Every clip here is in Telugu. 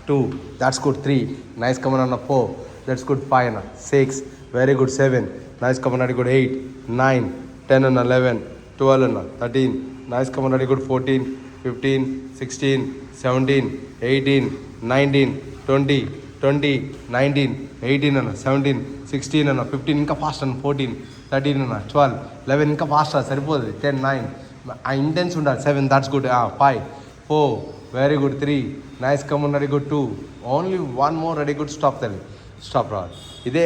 2, that's good. 3, nice, come on Anna. 4, that's good. 5 Anna. 6, very good. 7, nice, come on Anna. Good. 8, 9, 10 Anna. 11, 12 Anna. 13, nice, come on Anna. Good. 14, 15, 16, 17, 18, 19, 20, 19, 18 Anna. 17, 16 Anna. 15 ఇంకా ఫాస్ట్ అన్న. 14, 13 అన్న. 12, 11 ఇంకా ఫాస్ట్ సరిపోదు. 10, 9 ఆ ఇంటెన్స్ ఉండాలి. 7, that's good. 5, 4, very good. 3, nice, come on, ready, good. 2, only 1 more, ready, good. Stop తల్లి, స్టాప్ రావాలి. ఇదే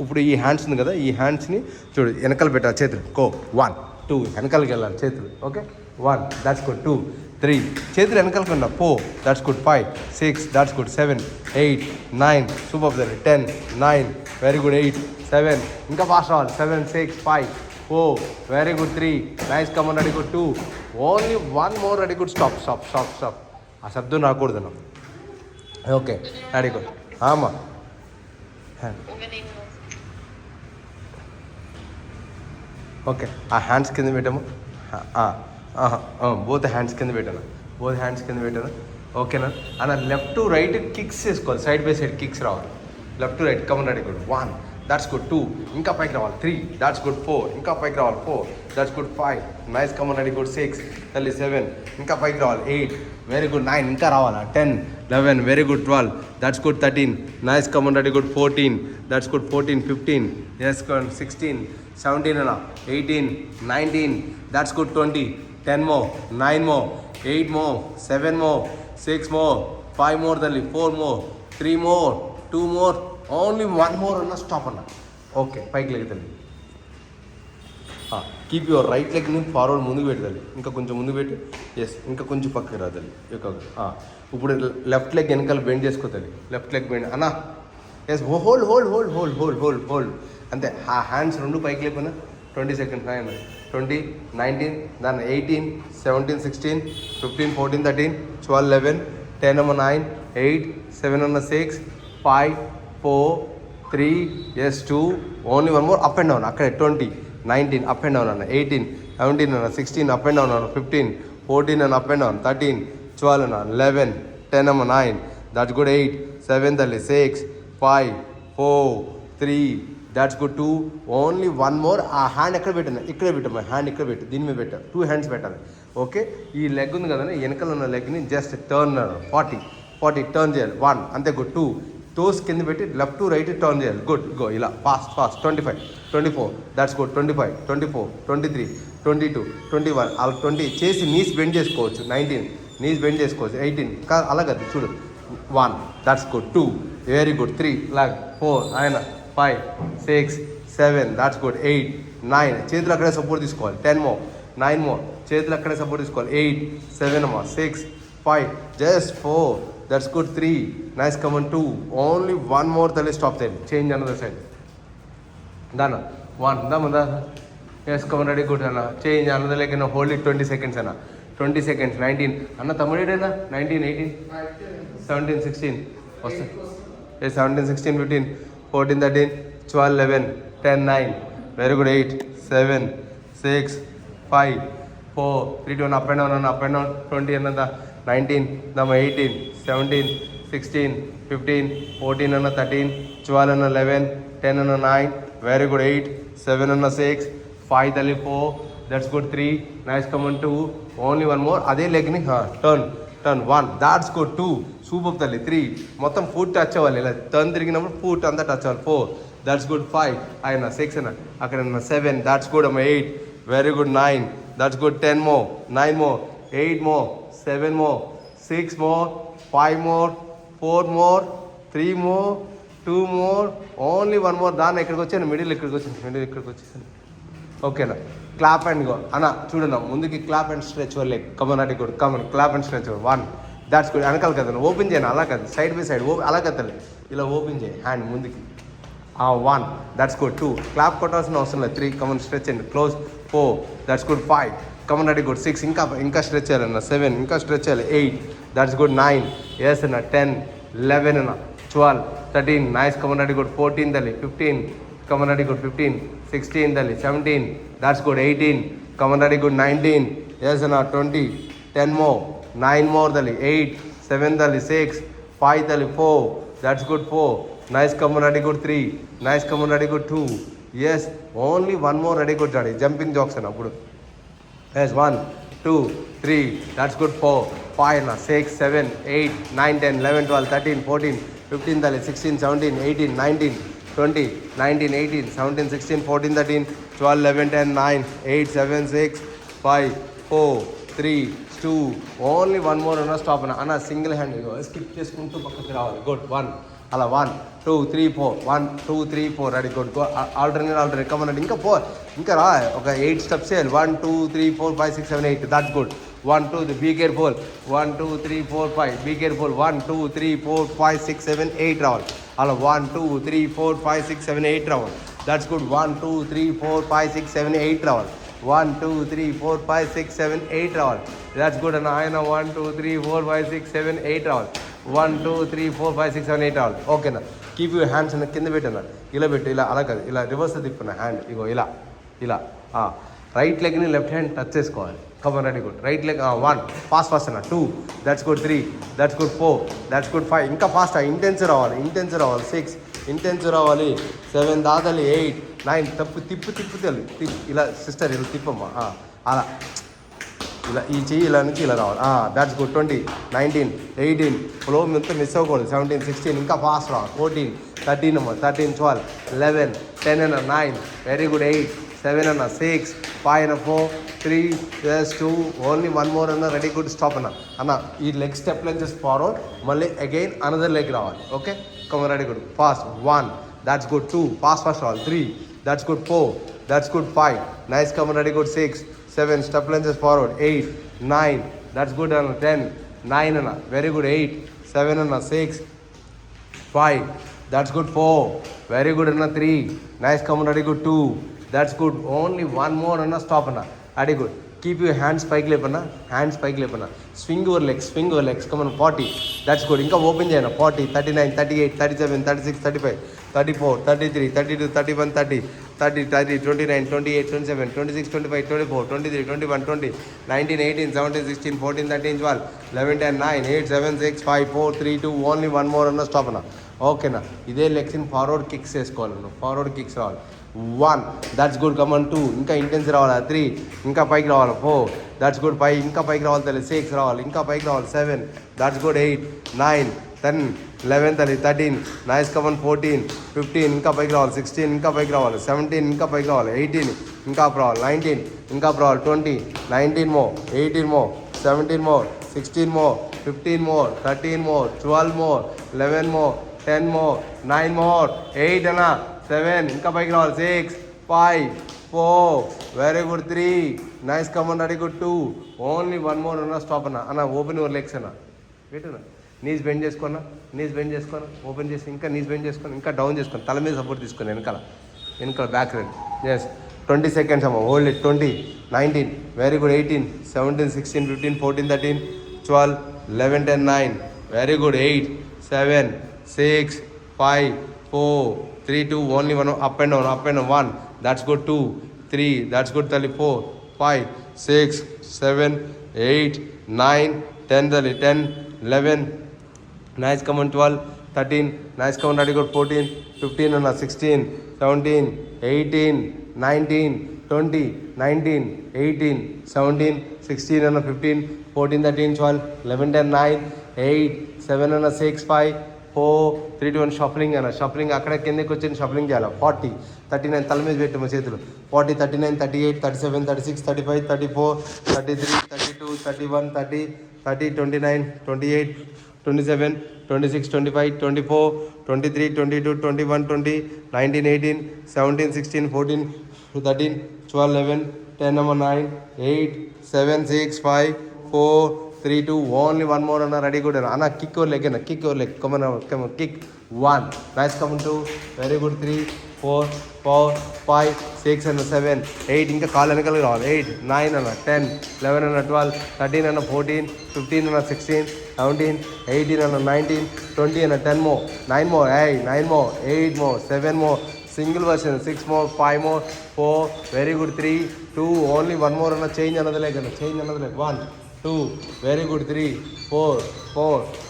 ఇప్పుడు ఈ హ్యాండ్స్ ఉంది కదా, ఈ హ్యాండ్స్ని చూడు వెనకాల పెట్టాలి. చేతులు కో 1, 2 వెనకాలకి వెళ్ళాలి చేతులు. Okay 1, that's good. 2, 3 చేతులు వెనకాలకి ఉండాలి. 4, that's good. 5, 6, that's good. 7, 8, 9 super తల్లి. 10, 9 వెరీ గుడ్. 8, 7 ఇంకా ఫాస్ట్ రావాలి. 7, 6, 5, 4 very good. 3, nice, come on, ready, good. 2, only 1 more, ready, good. Stop stop stop stop ఆ శబ్దం రాకూడదు అన్న. Okay ready, good. ఆమా ఓకే ఆ హ్యాండ్స్ కింద పెట్టాము. బోత్ హ్యాండ్స్ కింద పెట్టాను. బోత్ హ్యాండ్స్ కింద పెట్టాను. ఓకేనా అన్న. లెఫ్ట్ టు రైట్ కిక్స్ చేసుకోవాలి. సైడ్ బై సైడ్ కిక్స్ రావాలి. Left to right, come on, ready, good. 1, that's good. 2 ఇంకా పైకి రావాలి. 3, దాట్స్ గుడ్. 4 ఇంకా పైకి రావాలి. 4, that's good. 5, nice, come on, ready, good. 6 తల్లి. 7 ఇంకా పైకి రావాలి. 8 వెరీ గుడ్. 9 ఇంకా రావాలా. 10, 11 very good. 12, that's good. 13 nice, come on, ready, good. 14, that's good. 14, 15 yes, 16, 17 అన్న. 18, 19 that's good. 20, 10 more, 9 more, 8 more, 7 more, 6 more, 5 more తల్లి. 4 more, 3 more, 2 more, only 1 more అన్న. స్టాప్ అన్న. ఓకే పైకి లెగుతుంది. కీప్ యువర్ రైట్ లెగ్ని ఫార్వర్డ్ ముందుకు పెట్టాలి. ఇంకా కొంచెం ముందుకు పెట్టి ఎస్, ఇంకా కొంచెం పక్కకి రాదాలి. ఇప్పుడు లెఫ్ట్ లెగ్ వెనకాల బెండ్ చేసుకోవాలి. లెఫ్ట్ లెగ్ బెండ్ అన్న. Yes, hold hold hold hold hold hold hold అంతే. ఆ హ్యాండ్స్ రెండు పైకి లేకపోయినా 20 సెకండ్స్. 20, 19 దాన్ని 18, 17, 16, 15, 14, 13, 12, 11, 10 అమ్మ. 9, 8, 7 అన్న. 6, 5, 4, 3 yes, 2 only 1 more. Up and down అక్కడే. 20, 19 అప్ అండ్ డౌన్ అన్న. 18, 17 అన్న. 16 అప్ అండ్ డౌన్ అన్న. 15, 14 అన్న అప్ అండ్ డౌన్. 13, 12 అన్న. 11, 10 అమ్మ. 9 దాట్స్ గుడ్. 8, 7 తల్లి. 6, 5, 4, 3 దాట్స్ గుడ్. 2 only 1 more. ఆ హ్యాండ్ ఎక్కడ పెట్టాను? ఇక్కడే పెట్టాము. హ్యాండ్ ఇక్కడ పెట్టు. దీని మీద పెట్టాను. 2 హ్యాండ్స్ పెట్టాలి. ఓకే ఈ లెగ్ ఉంది కదండి, వెనకాల ఉన్న లెగ్ని జస్ట్ టర్న్ 40 టర్న్ చేయాలి. 1 అంతే. గుడ్. 2 టోస్ కింద పెట్టి లెఫ్ట్ టు రైట్ టర్న్ చేయాలి. గుడ్. గో ఇలా ఫాస్ట్ ఫాస్ట్. 25, 24 that's good. 25, 24, 23, 22, 21 అలా 20 చేసి నీస్ బెండ్ చేసుకోవచ్చు. 19 నీస్ బెండ్ చేసుకోవచ్చు. 18 అలాగది చూడు. 1 దాట్స్ గుడ్. 2 very good. 3 లాగ్. 4 ఆయన. 5, 6, 7 దాట్స్ గుడ్. 8, 9 చేతులు అక్కడే సపోర్ట్ తీసుకోవాలి. 10 మో, 9 మో చేతులు అక్కడే సపోర్ట్ తీసుకోవాలి. 8, 7 అమ్మా. 6, 5 just 4 that's good. 3 nice, come on. 2 only 1 more tali. Stop there, change another side. Dana 1 dama yes, come on, ready, good anna. Change another leg and hold it 20 seconds anna. 20 seconds. 19 anna tamudena. 19, 18, 17, 16 what's yes, 17, 16, 15, 14, 13, 12, 11, 10, 9 very good. 8, 7, 6, 5, 4, 3, 2 up and down and up and down. 20 another. 19 dama. 18, 17, 16, 15, 14 and 13, 12 and 11, 10 and 9 very good. 8, 7 and 6, 5 tali. 4 that's good. 3 nice, come on. 2 only 1 more. Ade leg ni turn 1 that's good. 2 super tali. 3 మొత్తం foot touch అవ్వాలి. ఇలా టర్న్ తిరిగినప్పుడు foot అంతా టచ్ అవ్వాలి. 4 that's good. 5 అయినా. 6 అయినా అక్కడ 7 that's good. 8 very good. 9 that's good. 10 more, 9 more, 8 more, 7 more, 6 more, 5 more, 4 more, 3 more, 2 more, only 1 more. దాన్ని ఇక్కడికి వచ్చాను. మిడిల్ ఇక్కడికి వచ్చేసాను. ఓకేనా. క్లాప్ అండ్ గో అన్న. చూడన్నా ముందుకి clap and stretch your leg. Come on అటు good. Come on clap and stretch 1 that's good. వెనకాల కదా ఓపెన్ చేయను. అలా కాదు, సైడ్ బై సైడ్ అలా కదలే. ఇలా ఓపెన్ చేయి హ్యాండ్ ముందుకి. 1 that's good. 2 క్లాప్ కొట్టాల్సిన అవసరం లేదు. 3 come on stretch and close. 4 that's good. 5 come on ready good. 6 ఇంకా స్ట్రెచ్ చేయాలన్న. 7 ఇంకా స్ట్రెచ్ చేయాలి. 8 that's good. 9 ఎస్ అన్న. 10, 11 అన్న. 12, 13 నైస్, కమన్ రెడీ గుడ్. 14 తల్లి. 15 కమన్ రెడీ గుడ్. 15, 16 తల్లి. 17 that's good. 18 come on ready good. 19 yes అన్న. 20, 10 more, 9 more తల్లి. 8, 7 తల్లి. 6, 5 tally 4, that's good 4, nice come on, ready good 3, nice come on, ready good 2, yes, only one more, ready good daddy, jumping jocks and appudu, yes, 1 2 3, that's good 4 5 na 6 7 8 9 10 11 12 13 14 15 tally 16 17 18 19 20 19 18 17 16 14 13 12 11 10 9 8 7 6 5 4 3 2, only one more అన్న స్టాప్ అన్న సింగిల్ హ్యాండ్ స్కిప్ చేసుకుంటూ పక్కకి రావాలి గుడ్ 1 అలా 1 2 3 4 1 2 3 4 రెడీ గుడ్ ఆల్టర్నేట్ కమన్ ఇంకా 4 ఇంకా రా ఒక 8 స్టెప్స్ చేయాలి 1 2 3 4 5 6 7 8 that's good 1 2 be careful 1 2 3 4 5 be careful 1 2 3 4 5 6 7 8 రావాలి అలా 1 2 3 4 5 6 7 8 రావాలి దట్స్ గుడ్ 1 2 3 4 5 6 7 8 రావాలి 1 2 3 4 5 6 7 8 రావాలి దట్స్ గుడ్ అన్న ఆయన 1 2 3 4 5 6 7 8 రావాలి 1 2 3 4 5 6 7 8 రావాలి ఓకేనా కీప్ యూ హ్యాండ్స్ అన్న కింద పెట్టన్న ఇలా పెట్టు ఇలా అలా కాదు ఇలా రివర్స్ తిప్పున్న హ్యాండ్ ఇగో ఇలా ఇలా రైట్ లెగ్ని లెఫ్ట్ హ్యాండ్ టచ్ చేసుకోవాలి come on ready good right leg 1 fast అన్న 2 that's good 3 that's good 4 that's good 5 ఇంకా ఫాస్ట్ ఇంటెన్స్ రావాలి 6 ఇంటెన్స్ రావాలి 7 దాదాలి 8 9 తిప్పు ఇలా సిస్టర్ ఇలా తిప్పమ్మా అలా ఇలా ఈ చెయ్యి ఇలా నుంచి ఇలా రావాలి దాట్స్ గుడ్ 20 19 18 ఫ్లో మొత్తం మిస్ అవ్వకూడదు 17 16 ఇంకా ఫాస్ట్ రావాలి 14 13 అమ్మ 13 12 11 10 అన్న 9 వెరీ గుడ్ 8 7 అన్న 6 5 అన్న 4 3 2 ఓన్లీ వన్ మోర్ అన్న రెడీ గుడ్ స్టాప్ అన్న ఈ లెగ్ స్టెప్ లెంచెస్ ఫార్వర్డ్ మళ్ళీ అగైన్ అనదర్ లెగ్ రావాలి okay come ready good fast 1 that's good 2 fast all 3 that's good 4 that's good 5 nice come ready good 6 7 step lunges forward 8 9 that's good 10 9 anna very good 8 7 anna 6 5 that's good 4 very good anna 3 nice come ready good 2 that's good only one more anna stop anna ready good keep your hands spike లేపన్నా swing your legs come on 40 that's good ఇంకా ఓపెన్ చేయను 40 39 38 37 36 35 34 33 32 31 30 30 30 29 28 27 26 25 24 23 21 20 19 18 17 16 14 13 12 11 10 9 8 7 6 5 4 3 2 ఓన్లీ వన్ మోర్ అన్న స్టాప్ అన్న ఓకేనా ఇదే లెగ్స్ని ఫార్వర్డ్ కిక్స్ వేసుకోవాలి ఫార్వర్డ్ కిక్స్ రావాలి 1 దట్స్ గుడ్ కమన్ 2 ఇంకా ఇంటెన్స్ రావాలి 3 ఇంకా పైకి రావాలి 4 దట్స్ గుడ్ 5 ఇంకా పైకి రావాలి తల్లి 6 రావాలి ఇంకా పైకి రావాలి 7 దట్స్ గుడ్ 8 9 10 11 తల్లి 13 నైస్ కమన్ 14 15 ఇంకా పైకి రావాలి 16 ఇంకా పైకి రావాలి 17 ఇంకా పైకి రావాలి 18 ఇంకా రావాలి 19 ఇంకా రావాలి 20 19 మో 18 మో 17 మో 16 మో 15 మో 13 మో 12 మో 11 మో 10 మో 9 మో 8 అన్నా 7 ఇంకా పైకి రావాలి 6 5 4 very good 3 nice come on ready good 2 only one more అన్న స్టాప్ అన్న ఓపెన్ యువర్ లెగ్స్ అన్న పెట్టు నీస్ బెండ్ చేసుకున్నా ఓపెన్ చేసి ఇంకా నీస్ బెండ్ చేసుకొని ఇంకా డౌన్ చేసుకొని తల మీద సపోర్ట్ తీసుకొని వెనకాల బ్యాక్ రండి ఎస్ 20 seconds అమ్మ hold it 20 19 very good 18 17 16 15 14 13 12 11 10 9 very good 8 7 6 5 4 3 2 only one up and down 1 that's good 2 3 that's good 4 5 6 7 8 9 10 10 11 nice come on 12 13 nice come on ready good 14 15 and 16 17 18 19 20 19 18 17 16 and 15 14 13 12 11 10 9 8 7 and 6 5 4 3 2 1 shuffling అక్కడ కిందకి వచ్చి షఫలింగ్ చేయాలి 40 39 తల మీద పెట్టు మా చేతులు 40 39 38 37 36 35 34 33 32 31 30 30 29 28 27 26 25 24 23 22 21 20 19 18 17 16 14 13 12 11 10 number 9 8 7 6 5 4 3 2 only one more and ready good anna kick your leg come on kick 1 nice come 2 very good 3 4 4 5 6 and 7 8 ఇంకా కాల్ వెనకాల రావాలి 8 9 and 10 11 and 12 13 and 14 15 and 16 17 18 and 19 20 and 10 more 9 more 9 more 8 more 7 more single version 6 more 5 more 4 very good 3 2 only one more and change another leg 1 2, very good, 3, 4,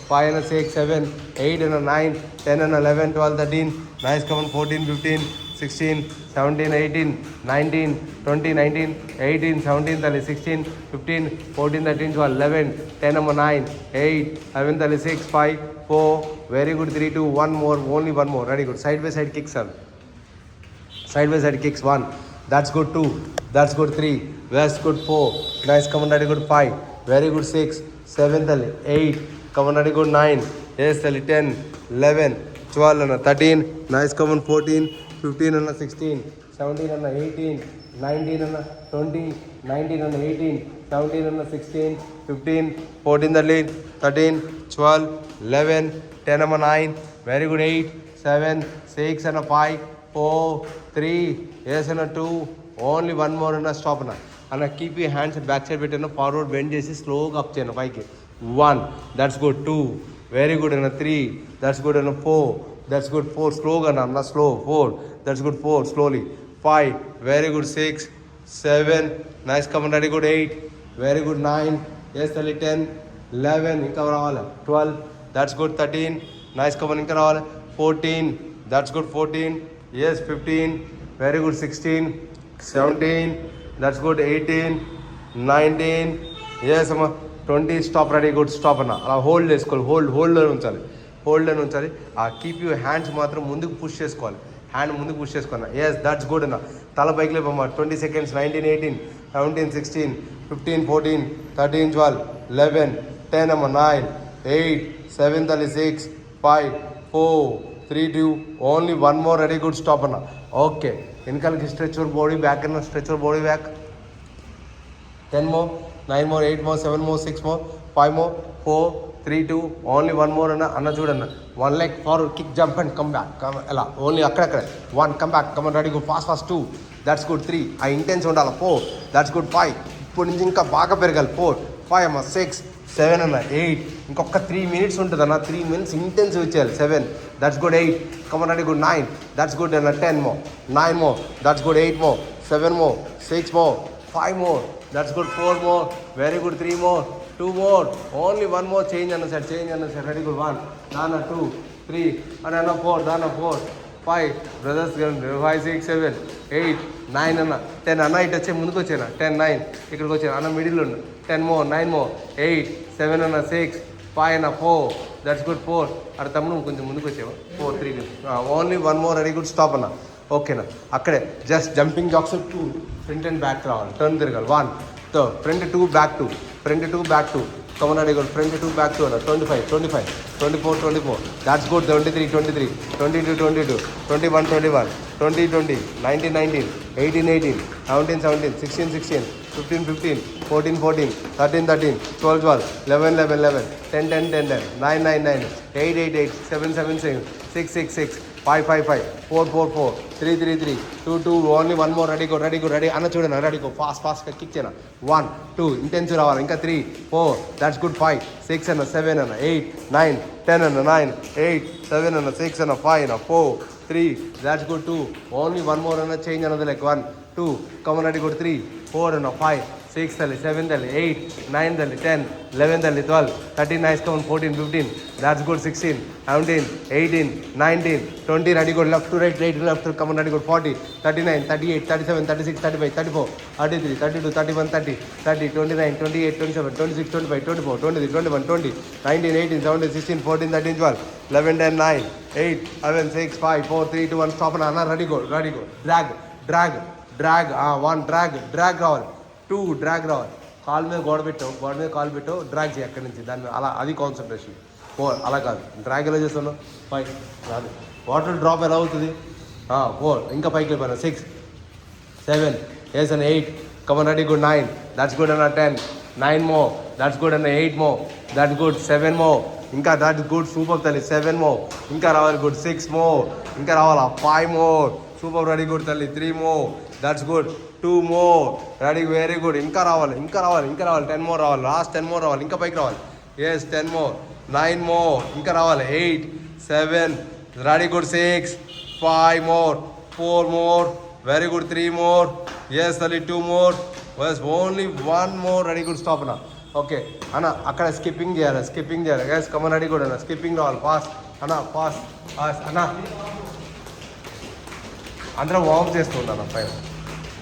5 and 6, 7, 8 and 9, 10 and 11, 12, 13, nice, come on, 14, 15, 16, 17, 18, 19, 20, 19, 18, 17, 16, 15, 14, 13, 12, 11, 10 number 9, 8, 11, 6, 5, 4, very good, 3, 2, 1 more, only one more, very good, side by side kicks, sir. Side by side kicks, 1, that's good, 2, that's good, 3, that's good, 4, nice, come on, very good, 5, very good, 6, 7, 8, come on, very good, 9, yes, 10, 11, 12, and 13, nice, come on, 14, 15, and 16, 17, and 18, 19, and 20, 19, and 18, 17, and 16, 15, 14, 13, 12, 11, 10, and 9, very good, 8, 7, 6, and 5, 4, 3, yes, and 2, only one more, and stop, and keep your hands at back side, bit, and forward bend, just slow up, 1, that's good, 2, very good, and 3, that's good, and 4, that's good, 4, slow, and slow, 4, that's good, 4, slowly, 5, very good, 6, 7, nice, come on, very good, 8, very good, 9, yes, 10, 11, 12, that's good, 13, nice, come on, 14, that's good, 14, yes, 15, very good, 16, 17, that's good, 18, 19, yes, 20, stop, ready, good, stop, అలా హోల్డ్ చేసుకోవాలి, హోల్డ్ అని ఉంచాలి, కీప్ యూ హ్యాండ్స్ మాత్రం ముందుకు పుష్ చేసుకోవాలి, హ్యాండ్ ముందుకు పుష్ చేసుకోవాలి, ఎస్ దట్స్ గుడ్ అన్న, తల పైకి లేపమ్మా, 20 seconds, 19, 18, 17, 16, 15, 14, 13, 12, 11, 10, 9, 8, 7, 6, 5, 4, 3, 2, only one more, ready, good, stop అన్న, ఓకే, వెనకాలకి స్ట్రెచ్ యువర్ బాడీ బ్యాక్ అన్న, stretch your body back, 10 more, 9 more, 8 more, 7 more, 6 more, 5 more, 4, 3, 2, only one more అన్న చూడన్న, 1 leg forward, kick, jump and come back, ఎలా ఓన్లీ అక్కడక్కడ, 1, come back, come on, ready, go, fast, 2, that's good, 3, ఆ ఇంటెన్స్ ఉండాలి, 4, that's good, 5, ఇప్పుడు నుంచి ఇంకా బాగా పెరగాలి, 4, 5 అమ్మ, 6, 7 అన్న, 8, ఇంకొక 3 minutes ఉంటుంది అన్న, 3 minutes ఇంటెన్స్ వచ్చేయాలి, 7, that's good, 8, come on, ready, good, 9, that's good, అన్న, 10 more, 9 more, that's good, 8 more, 7 more, 6 more, 5 more, that's good, 4 more, very good, 3 more, 2 more, only one more, change on the set, ready, good, 1, Dana, 2, 3, and Anna, 4, Dana, 4, 5, brothers, 5, 6, 7, 8, 9, Anna, 10, Anna, it వచ్చే ముందుకు వచ్చేనా, 10, 9, ఇక్కడికి వచ్చాను, అన్న మిడిల్ ఉన్న, 10 more, 9 more, 8, 7, Anna, 6, 5, Anna, 4, that's good, 4, అక్కడ తమ్ముడు కొంచెం ముందుకు వచ్చావా, 4, 3, only one more, ready, good, stop అన్న, ఓకేనా, అక్కడే just jumping jacks 2, front and back రావాలి, టర్న్ తిరగాలి, 1, front 2, back 2, front 2, back 2, come on ready, good, front 2, back 2 అన్న, 25, 24, 24, that's good, 23, 22, 21, 20, 20, 19, 18, 17, 16, 15, 14, 13, 12, 11, 10, 9, 8, 7, 6, 5, 4, 3, 2, only one more, ready, అన్న చూడన్నా, రెడీ, గో, ఫాస్ట్ కిక్ చేయనా, 1, 2, ఇంటెన్సివ్ రావాలి, ఇంకా 3, 4, that's good, 5, 6 అన్న, 7 అన్న, 8, 9, 10 అన్న, 9, 8, 7 అన్న, 6 అన్న, 5 అన్న, 4, 3, that's good, 2, only one more అన్న, చేంజ్ అన్నది లైక్ 1, 2, కమన్ రెడీ, గుడ్, 3, 4 అన్న, 5, 6, 7, 8, 9, 10, 11, 12, 13, nice, come on, 14, 15, that's good, 16, 17, 18, 19, 20, ready, good, left to right to left, come on, ready, good, 40, 39, 38, 37, 36, 35, 34, 33, 32, 31, 30, 29, 28, 27, 26, 25, 24, 23, 21, 20, 19, 18, 17, 16, 14, 13, 12, 11, 10, 9, 8, 7, 6, 5, 4, 3, 2, 1, stop, and ready, go, drag, 1, drag రావాలి, 2, డ్రాగ్ రావాలి, కాలు మీద గోడ పెట్టావు, డ్రాగ్ చేయి అక్కడి నుంచి, దాన్ని అలా, అది కాన్సన్ట్రేషన్, 4, అలా కాదు, డ్రాగ్ ఎలా చేస్తున్నావు, 5, రాదు, వాటర్ డ్రాప్ ఎలా అవుతుంది, 4, ఇంకా పైకి లేపాను, 6, 7, yes and 8, come on, ready, good, 9, that's good, and 10, 9 more, that's good, and 8 more, that's good, 7 more, ఇంకా that's good, సూపర్ తల్లి, 7 more, ఇంకా రావాలి, good, 6 more, ఇంకా రావాలా, 5 more, సూపర్, రెడీ, గుడ్ తల్లి, 3 more, that's good, 2 more, ready, very good, ఇంకా రావాలి, 10 more రావాలి, లాస్ట్ 10 more రావాలి, ఇంకా పైకి రావాలి, ఎస్ 10 more, 9 more, ఇంకా రావాలి, 8, 7, ready, good, 6, 5 more, 4 more, very good, 3 more, yes తల్లి, 2 more, బస్ only 1 more, ready, good, stop నా, ఓకే అన్న అక్కడ స్కిప్పింగ్ చేయాలి గ్యాస్ కమన్ రెడీ కూడా అన్న స్కిప్పింగ్ రావాలి పాస్ అన్న అందరం వార్మ్ చేస్తూ ఉంటాను పైన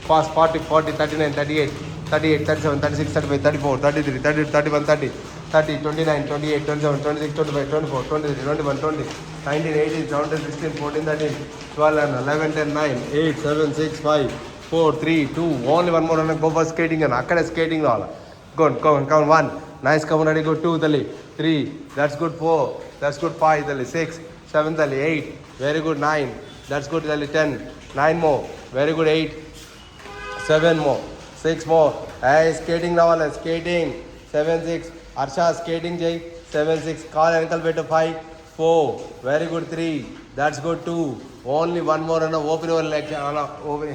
పాస్ 40 39 38 37 36 35 34 33 32 31 30 29 28 27 26 25 24 23 21 20 19 18 17 16 14 13 12 11 10 9 8 7 6 5 4 3 2 ఓన్లీ వన్ మోర్ అన్న గో ఫర్ స్కేటింగ్ అన్న అక్కడే స్కేటింగ్ రావాలి కౌన్ 1 నైస్ కమన్ రెడీ గో 2 తల్లి 3 దట్స్ గుడ్ 4 దట్స్ గుడ్ 5 తల్లి 6 7 తల్లి 8 వెరీ గుడ్ 9 దట్స్ గుడ్ తల్లి 10 9 more very good 8 7 more 6 more skating రావాలి స్కేటింగ్ 7 6 హర్ష స్కేటింగ్ చేయి 7 6 కాల్ వెనకాల పెట్టు 5 4 very good 3 that's good 2 only one more అన్న ఓపెన్ యువర్ లెగ్స్ అన్న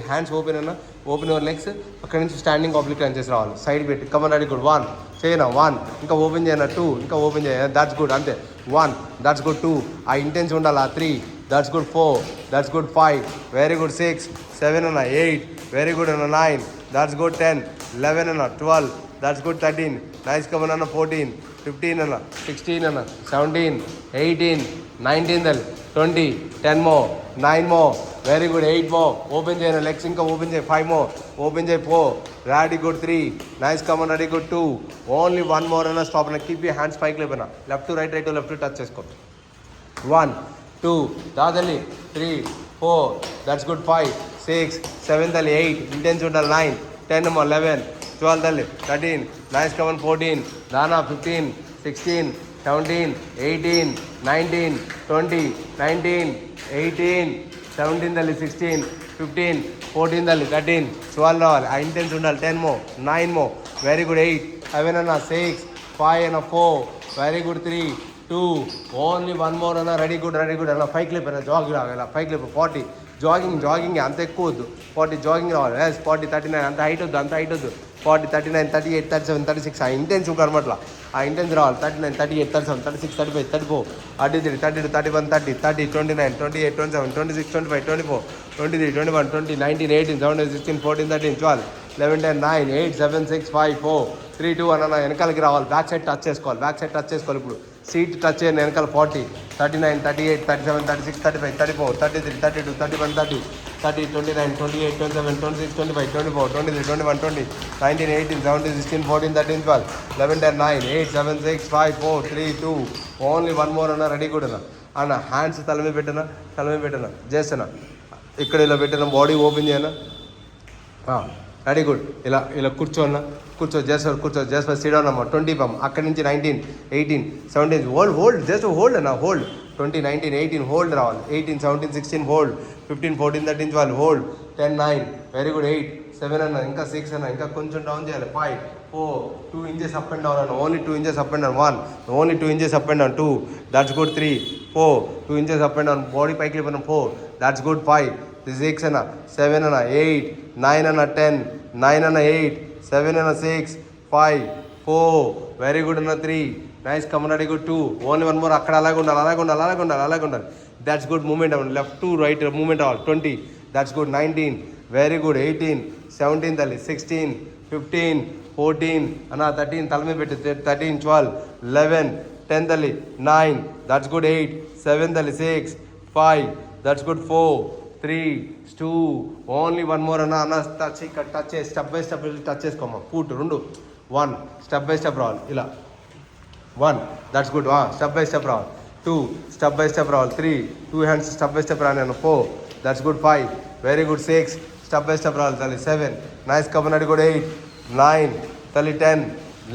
హ్యాండ్స్ ఓపెన్ అన్న ఓపెన్ యువర్ లెగ్స్ అక్కడ నుంచి స్టాండింగ్ ఆబ్లిక్ రన్ చేసి రావాలి సైడ్ పెట్టి కమన్ రెడీ గుడ్ 1 చేయనా 1 ఇంకా ఓపెన్ చేయనా 2 ఇంకా ఓపెన్ చేయ దట్స్ గుడ్ అంతే 1 దట్స్ గుడ్ 2 ఆ ఇంటెన్స్ ఉండాలి 3 that's good 4 that's good 5 very good 6 7 అన్న 8 వెరీ గుడ్ అన్న 9 దట్స్ గుడ్ 10 11 అన్న 12 దట్స్ గుడ్ 13 నైస్ కమన్ అన్న 14 15 అన్న 16 అన్న 17 18 19 దల్ 20 10 మో 9 మో వెరీ గుడ్ 8 మో ఓపెన్ చేయను లెగ్స్ ఇంకా ఓపెన్ చేయి 5 మో ఓపెన్ చేయి 4 ready good 3 nice come on ready good 2 only one more అన్న స్టాప్ అన్న కీప్ యూ హ్యాండ్స్ పైకి లేపనా left to right to left to touch చేసుకో 1 2 దాదలి 3 4 దట్స్ గుడ్ 5 6 7 తల్లి 8 ఇంటెన్స్ ఉండాలి 9 10 మో 11 12 తల్లి 13 నైస్ కమన్ 14 దానా 15 16 17 18 19 20 19 18 17 తల్లి 16 15 14 తల్లి 13 12 రావాలి ఆ ఇంటెన్స్ ఉండాలి 10 మో 9 మో వెరీ గుడ్ 8 7 అన్న 6 5 అన్న 4 very good 3 2 only one more అన్న రెడీ గుడ్ అన్న 5 క్లిప్ అన్న జాగ్ రావాలి 5 క్లిప్ 40 జాగింగ్ అంత ఎక్కువ వద్దు 40 జాగింగ్ రావాలి 40 39 అంత హైట్ వద్దు 40 39 38 37 36 ఆ ఇంటెన్స్ అనమాట ఆ ఇంటెన్స్ రావాలి 39 38 37 36 35 34 33 32 31 30 30 29 28 27 26 25 24 23 21 20 19 18 17 16 14 13 12 11 10 9 8 7 6 5 4 3 2 అన్న వెనకాలకి రావాలి బ్యాక్ సైడ్ టచ్ చేసుకోవాలి ఇప్పుడు సీట్ టచ్ చేయండి వెనకాల 40 39 38 37 36 35 34 33 32 31 30 30 29 28 27 26 25 24 23 21 20 19 18 17 16 14 13 12 11 10 9 8 7 6 5 4 3 2 ఓన్లీ వన్ మోర్ అన్న రెడీ కూడా అన్న హ్యాండ్స్ తల మీద పెట్టనా చేస్తానా ఇక్కడ ఇలా పెట్టిన బాడీ ఓపెన్ చేయనా రెడీ గుడ్ ఇలా కూర్చో జస్ట్ సిట్ డౌన్ అమ్మ 20 పమ్ అక్కడి నుంచి 19 18 17 హోల్డ్ జస్ట్ హోల్డ్ అన్న హోల్డ్ 20 19 18 హోల్డ్ రావాలి 18 17 16 హోల్డ్ 15 14 13 12 హోల్డ్ 10 9 వెరీ గుడ్ 8 7 అన్న ఇంకా 6 అన్న ఇంకా కొంచెం డౌన్ చేయాలి 5 4 2 ఇంచెస్ అప్ అండ్ డౌన్ అన్న only 2 inches up and down 1 only 2 inches up and down 2 that's good 3 4 2 inches up and down body పైకి లేపన్న 4 దట్స్ గుడ్ 5 6 అన్న 7 అన్న 8 9 అన్న 10 9 అన్న 8 7 అన్న 6 5 4 వెరీ గుడ్ అన్న 3 nice come on ready good 2 only one more అక్కడ అలాగే ఉండాలి దట్స్ గుడ్ మూమెంట్ అవ్వండి లెఫ్ట్ టు రైట్ మూమెంట్ అవ్వాలి 20 దట్స్ గుడ్ 19 వెరీ గుడ్ 18 17 తల్లి 16 15 14 అన్న 13 తల మీద పెట్టి 13 12 11 10 తల్లి 9 దట్స్ గుడ్ 8 7 తల్లి 6 5 that's good 4 3 2 only one more అన్న touch step by step touch చేసుకోమ్మా ఫుట్ 2 1 స్టెప్ బై స్టెప్ రావాలి ఇలా 1 that's good step by step రావాలి 2 స్టెప్ బై స్టెప్ రావాలి 3 2 హ్యాండ్స్ స్టెప్ బై స్టెప్ రాను 4 that's good 5 very good 6 step by step రావాలి తల్లి 7 నైస్ కమన్ రెడీ గుడ్ 8 9 తల్లి 10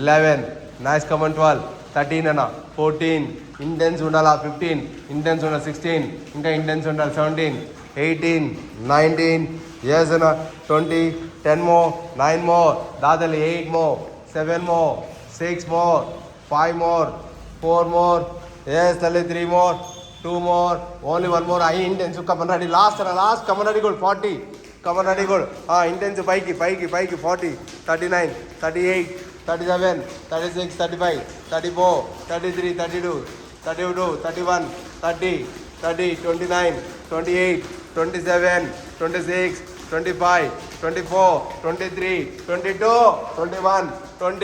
11 నైస్ కమన్ 12 13 అన్న 14 ఇంటెన్స్ ఉండాలా 15 ఇంటెన్స్ ఉండాలి 16 ఇంకా ఇంటెన్స్ ఉండాలి 17 18 19 yes అన్న 20 10 more 9 more దాదలి 8 more 7 more 6 more 5 more 4 more yes తల్లి 3 more 2 more only one more I intense come on ready last come on ready good 40 come on ready good intense పైకి 40 39 38 37 36 35 34 33 32 32 31 30 30 29 28 27 26 25 24 23 22 21 20